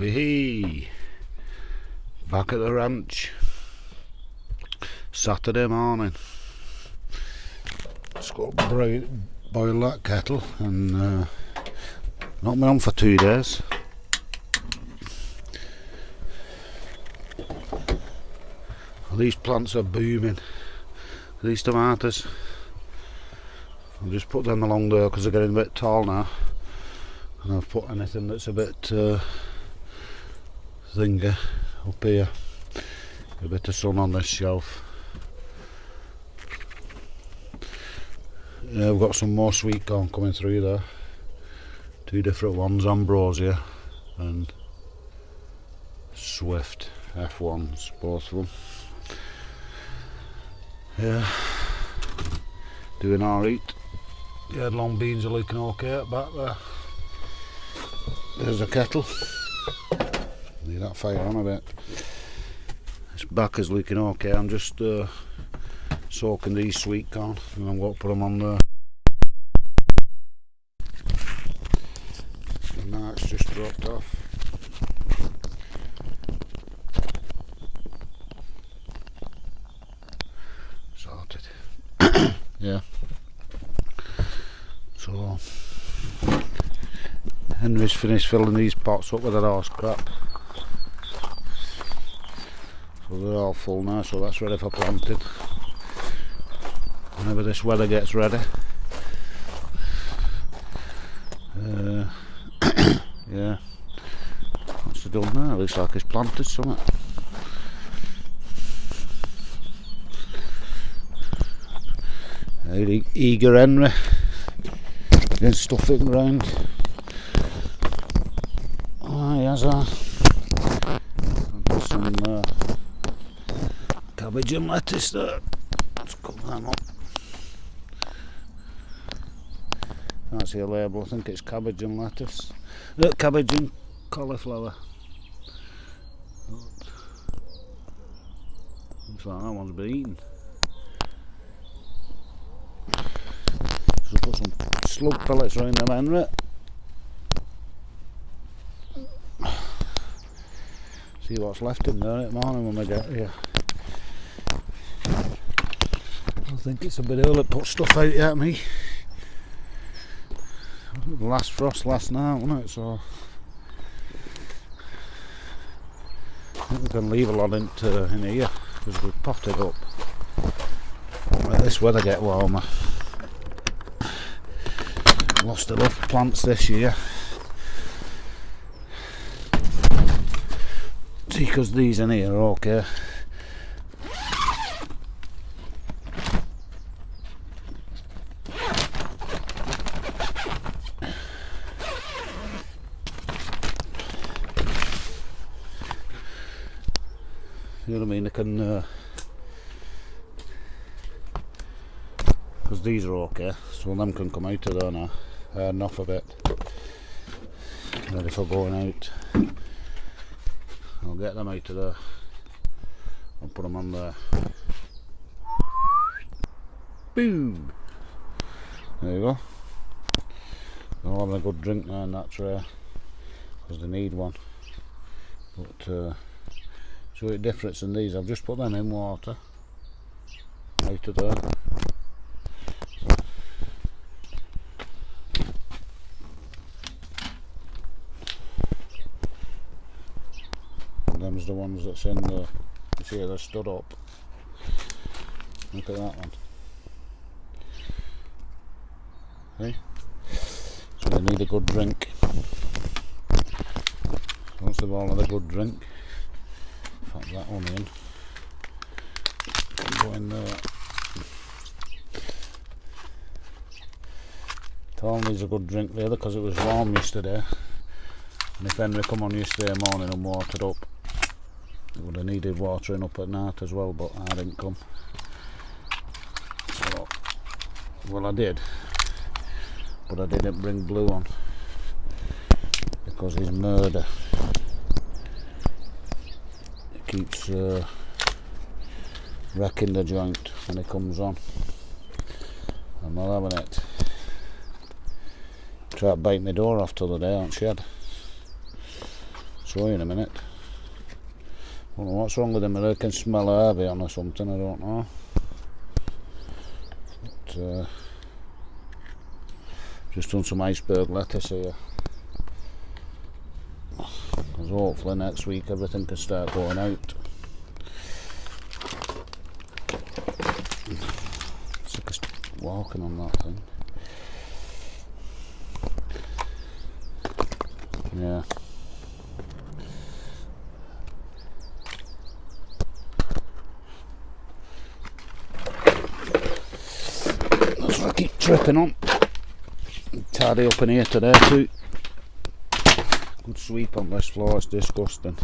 Bobby He, back at the ranch, Saturday morning. Just got to boil that kettle, and not been on for 2 days. These plants are booming. These tomatoes, I'll just put them along there because they're getting a bit tall now, and I've put anything that's a bit thinner up here, a bit of sun on this shelf. Yeah, we've got some more sweet corn coming through there, 2 different ones, Ambrosia and Swift F1s, both of them. Yeah, doing alright. The long beans are looking okay at back there. There's the kettle. Need that fire on a bit. This back is looking okay. I'm just soaking these sweet corn, and I'm going to put them on there. And now it's just dropped off. Sorted. Yeah. So Henry's finished filling these pots up with the horse crap. So they're all full now, so that's ready for planting. Whenever this weather gets ready. Yeah. What's he done now? Looks like he's planted something. Eager Henry. Getting stuff in around. Oh, he has some cabbage and lettuce there. Let's cut them up. Can't see a label, I think it's cabbage and lettuce. Cabbage and cauliflower. Looks like that one's been eaten. So put some slug pellets around them, Henry. See what's left in there at the morning when we get here. I think it's a bit early to put stuff out yet, me. The last frost last night, wasn't it? So I think we can leave a lot in here because we've potted up. Let this weather get warmer. Lost enough plants this year. See, because these in here are okay. You know what I mean? I can, because these are okay, so them can come out of there now. Enough of it. Ready for going out. I'll get them out of there. I'll put them on there. Boom! There you go. They're all having a good drink now in that tray because they need one. But so the difference in these, I've just put them in water out of there. And them's the ones that's in the, you see they're stood up. Look at that one. See? So they need a good drink. Once they've all had a good drink, pop that one in. Go in there. Tom needs a good drink there because it was warm yesterday. And if Henry come on yesterday morning and watered up, it would have needed watering up at night as well, but I didn't come. So, well I did, but I didn't bring Blue on because he's murder. He keeps wrecking the joint when he comes on. I'm not having it. Tried to bite my door off the other day, aren't she? show you in a minute. I don't know what's wrong with them, I can smell herby on or something, I don't know. But, just done some iceberg lettuce here. Because hopefully next week everything can start going out. Sick of walking on that thing. Yeah. That's what I keep tripping on. Tidy up in here today too. Good sweep on this floor, it's disgusting.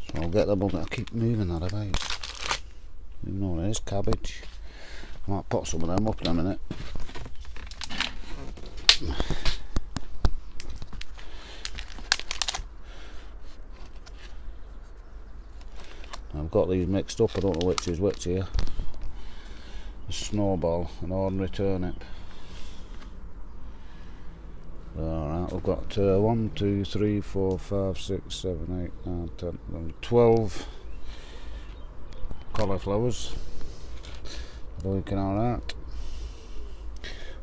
So I'll get the bun. I keep moving that about. You know there's cabbage. I might put some of them up in a minute. I've got these mixed up, I don't know which is which here. A snowball, an ordinary turnip. Alright, we've got 1, 2, 3, 4, 5, 6, 7, 8, 9, 10, 11, 12 cauliflowers. They're looking alright.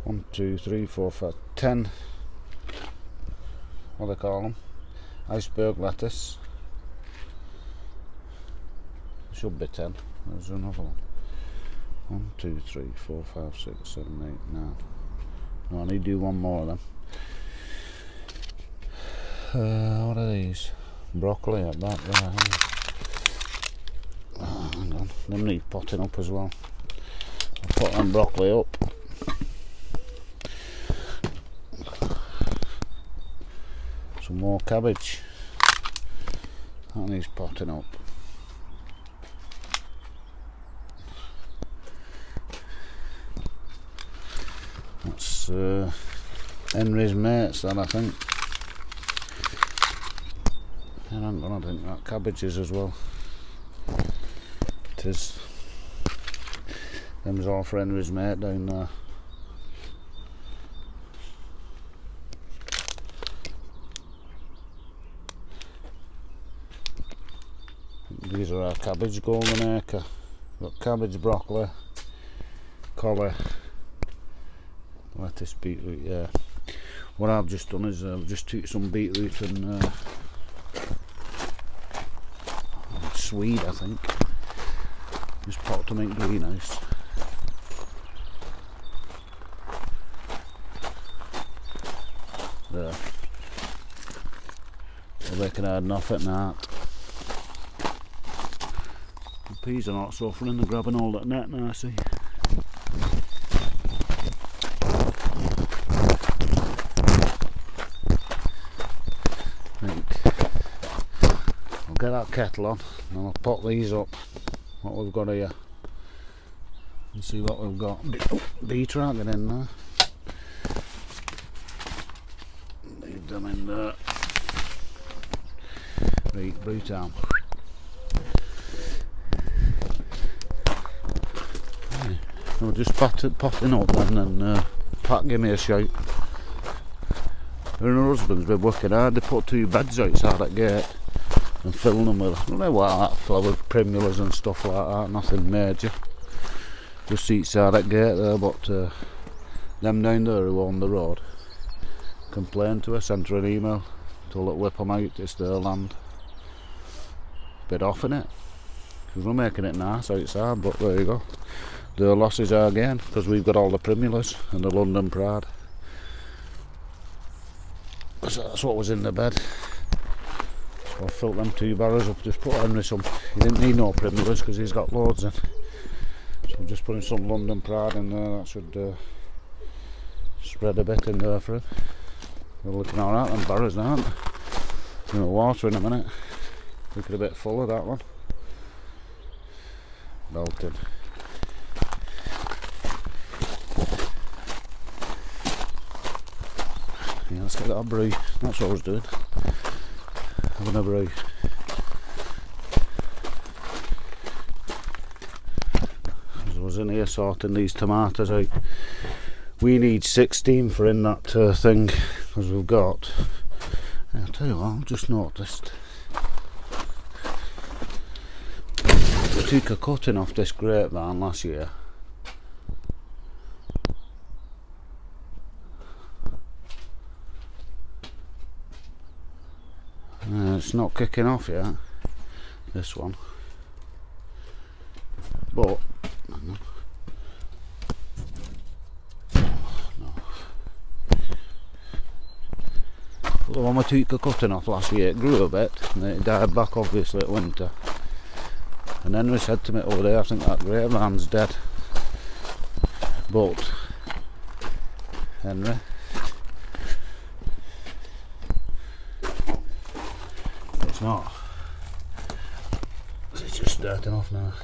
1, 2, 3, 4, 5, 10. What do they call them? Iceberg lettuce. Should be 10. There's another one. 1, 2, 3, 4, 5, 6, 7, 8, 9. No, I need to do one more of them. What are these? Broccoli at back there. Oh, hang on. Them need potting up as well. I'll put them broccoli up. Some more cabbage. That needs potting up. That's Henry's mates then, I think. And I'm gonna think that cabbage is as well. It is. Them's all for Henry's mate down there. These are our cabbage golden acre. Got cabbage, broccoli, collie, lettuce, beetroot, yeah. What I've just done is I've just took some beetroot and swede, I think. Just popped them in greenhouse. There. Well, they can add enough at night. The peas are not suffering, they're grabbing all that net now, I see. Get that kettle on and I'll pop these up, what we've got here, and see what we've got. Beetroot get in there, leave them in there. Right, brew time. We'll just potting up then, and Pat give me a shout. Her and her husband's been working hard. They put 2 beds outside that gate and filling them with, I don't know what, that flower primulas and stuff like that, nothing major. Just outside that gate there, but them down there who own the road complained to us, sent her an email, told her to whip them out, it's their land. Bit off innit, because we're making it nice outside, but there you go. Their losses are gain, because we've got all the primulas and the London Pride. So that's what was in the bed. So I filled them 2 barrels up, just put Henry some. He didn't need no primulas because he's got loads in. So I'm just putting some London Pride in there, that should spread a bit in there for him. They're looking alright, them barrels now, aren't they? Gonna water in a minute. Looking a bit full of that one. Melting. Yeah, let's get that a brew. That's what I was doing. Having a brew. As I was in here sorting these tomatoes out. We need 16 for in that thing. because we've got, I'll tell you what, I've just noticed, we took a cutting off this grapevine last year. It's not kicking off yet, this one, but the one we took a cutting off last year, it grew a bit and it died back obviously at winter. And Henry said to me over there, I think that grapevine's dead. But Henry, it's not. It's just starting off now.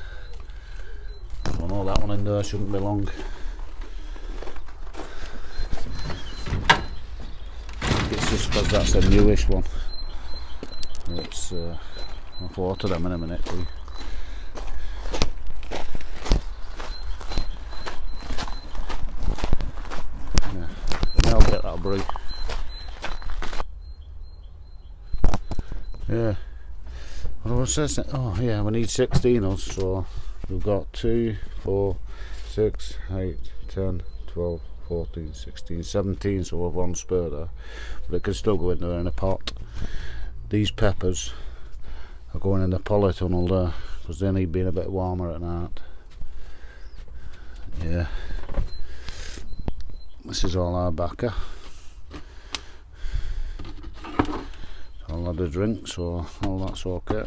I know that one in there shouldn't be long. It's just because that's a newish one. It's I'll water them in a minute too. Yeah, I'll get that brew. Yeah. What was this? Oh yeah, we need 16 us, so we've got 2, 4, 6, 8, 10, 12, 14, 16, 17, so we've one spur there. But it can still go in there in a pot. These peppers are going in the polytunnel there, because they need being a bit warmer at night. Yeah. This is all our backer. All had a drink, so all that's okay.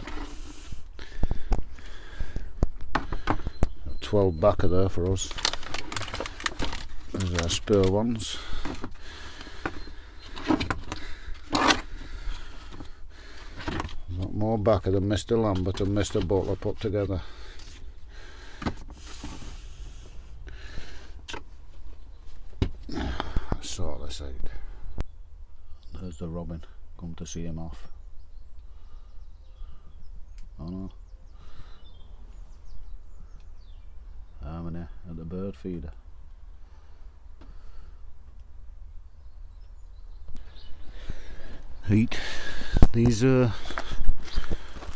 12 backer there for us. There's our spare ones. Got more backer than Mr. Lambert and Mr. Butler put together. Let's sort this out. There's the robin. Come to see him off. Oh no. Harmony at the bird feeder. Heat. These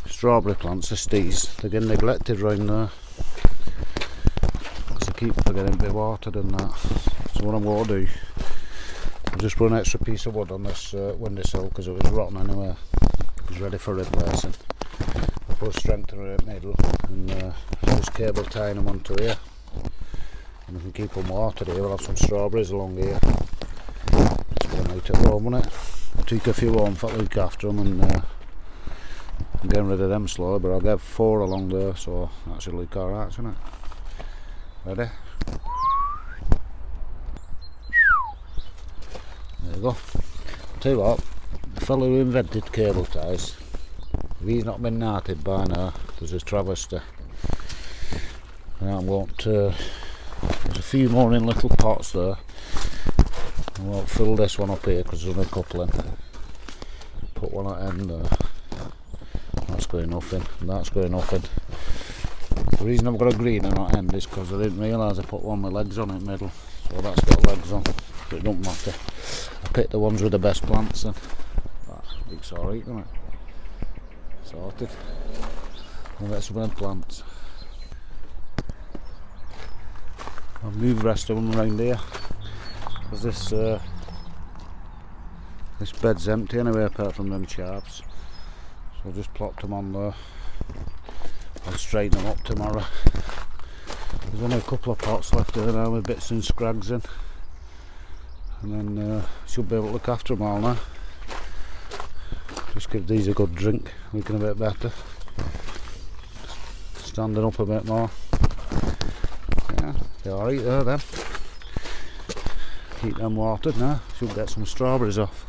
strawberry plants, the stees, they're getting neglected round there. Because they keep forgetting to be watered and that. So what I'm going to do, I'll just put an extra piece of wood on this windowsill because it was rotten anyway. It was ready for replacing. I put a strengthener in the middle and just cable tying them onto here. And we can keep them watered here. We'll have some strawberries along here. It's going out at home, won't it? I took a few home for to look after them and I'm getting rid of them slowly, but I'll get 4 along there, so that should look alright, shouldn't it? Ready? There you go. I'll tell you what, the fellow who invented cable ties, if he's not been knighted by now, there's a travesty. And I won't, there's a few more in little pots there. I won't fill this one up here because there's only a couple in. Put one at end there. That's going nothing, and that's going nothing. The reason I've got a green on that end is because I didn't realise I put one with legs on it middle. So that's got legs on, but it don't matter. I picked the ones with the best plants then. That looks alright, doesn't it? Sorted. I'll get some of them plants. I'll move the rest of them around here. Because this bed's empty anyway apart from them chaps. So I just plopped them on there. I'll straighten them up tomorrow. There's only a couple of pots left here now with bits and scrags in. And then should be able to look after them all now. Just give these a good drink, looking a bit better. Standing up a bit more. Yeah, they're alright there then. Keep them watered now, should get some strawberries off.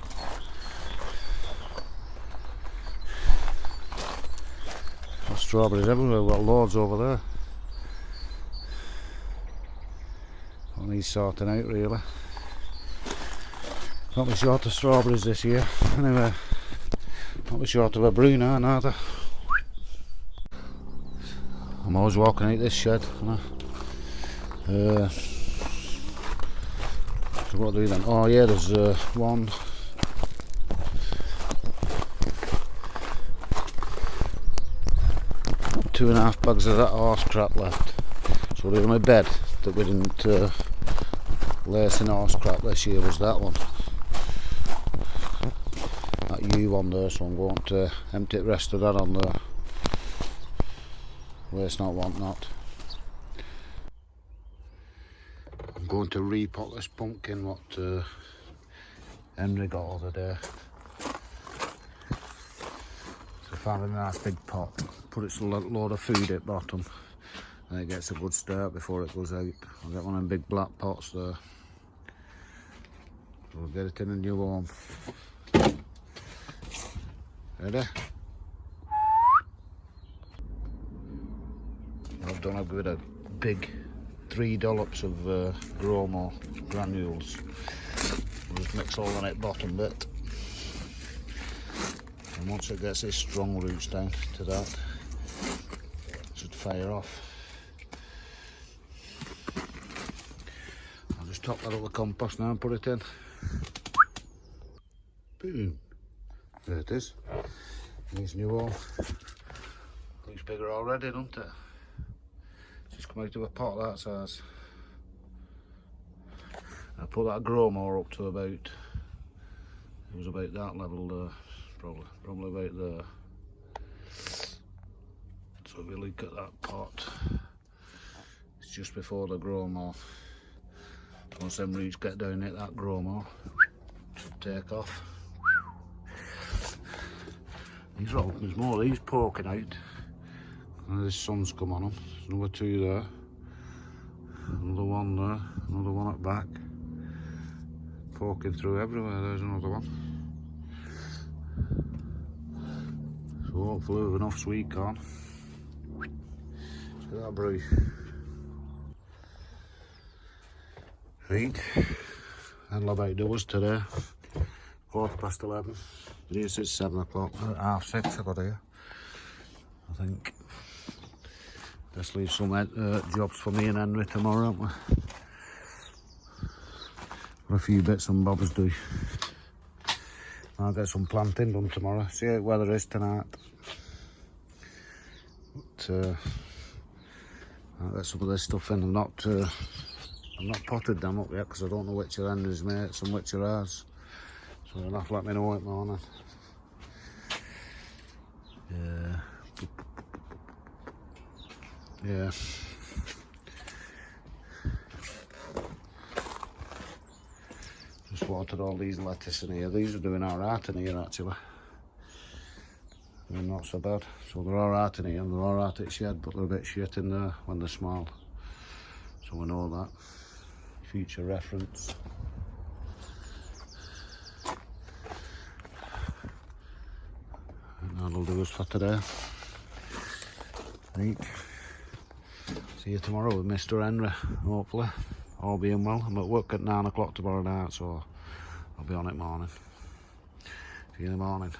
Got strawberries everywhere, we've got loads over there. What needs sorting out really. Not be short of strawberries this year, anyway. Not be short of a brew now neither. I'm always walking out this shed, you know. So what do we then? Oh yeah, there's 1, 2.5 bags of that horse crap left. So the only bed that we didn't lace in horse crap this year was that one. That U one there, so I'm going to empty the rest of that on there. Waste not, want not. I'm going to repot this pumpkin what Henry got over there. So I found a nice big pot, put it a load of food at bottom, and it gets a good start before it goes out. I'll get one of them big black pots there. So we'll get it in a new home. Ready? I've done it with a big 3 dollops of Bromo granules. We'll just mix all on it bottom bit. And once it gets its strong roots down to that, it should fire off. I'll just top that up with compost now and put it in. Boom. There it is. Nice new hole. Looks bigger already, doesn't it? Just come out of a pot that size. I put that grow more up to about, it was about that level there, probably about there. So if we look at that pot, it's just before the grow more. Once them roots get down it, that grow more should take off. There's more of these poking out. And the sun's come on them. There's another 2 there. Another one there. Another one at back. Poking through everywhere. There's another one. So hopefully we've enough sweet corn. Look at that brew. Right. That'll about do us today. 11:15. Yes, it's 7 o'clock. At 6:30 I got here. I think. Let's leave some jobs for me and Henry tomorrow, haven't we? Got a few bits and bobs do. I'll get some planting done tomorrow. See how the weather is tonight. But, I'll get some of this stuff in. I'm not potted them up yet because I don't know which are Henry's mates and which are ours. So you'll have to let me know in the morning. Yeah. Just watered all these lettuce in here. These are doing alright in here actually. They're not so bad. So they're alright in here and they're alright at shed, but they're a bit shit in there when they're small. So we know that. Future reference. That'll do us for today. Right. See you tomorrow with Mr. Henry, hopefully. All being well. I'm at work at 9 o'clock tomorrow night, so I'll be on it morning. See you in the morning.